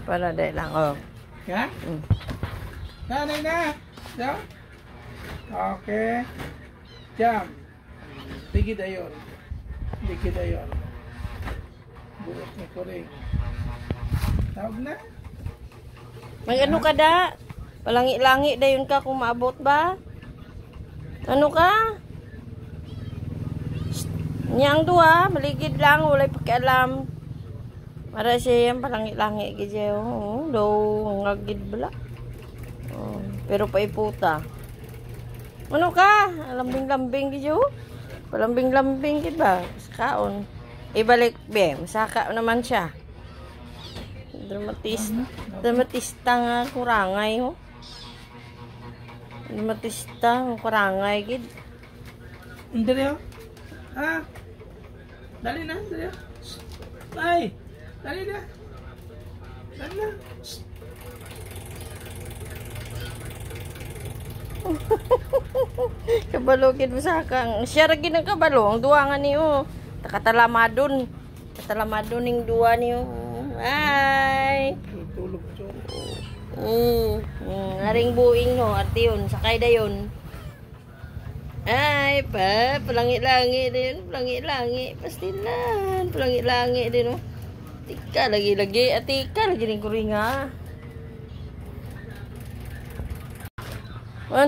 Para dahil lang, oh. Yan? Nanay na. Jump. Okay. Jump. Ligid ayon. Ligid ayon. Buot ni kuring. Tawag na. May ano ka da? Palangi-langi dayon ka kung maabot ba? Ano ka? Niyang dua, maligid lang, walay pakialam. Para siya yan, palangi-langi gidya. Oh, daw, ngagid bala. Oh, pero paiputa. Ano ka? Lambing-lambing gidya. Palambing-lambing gid ba? Kaon. Ibalik, be. Masaka naman siya. Dramatista nga kurangay, ho. Dramatista nga kurangay gid. Dali, oh. Ah. Dali na, dali. Ay. Dali na. Dali na. Kabalogin mo sa kang. Siya rin ang kabalo. Ang duwa nga niyo. Takatalamadon. Katalamadon ning duwa niyo. Ay. Tulog siya. Aring buing no. Arte yun. Sakay da yun. Ay, pa. Palangi-langi din. Palangi-langi. Pastilan. Palangi-langi din, no. Tika, lagi-lagi. At tika, lagi rin kuringa.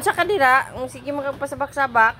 Sa kadira, sige magpasabak-sabak.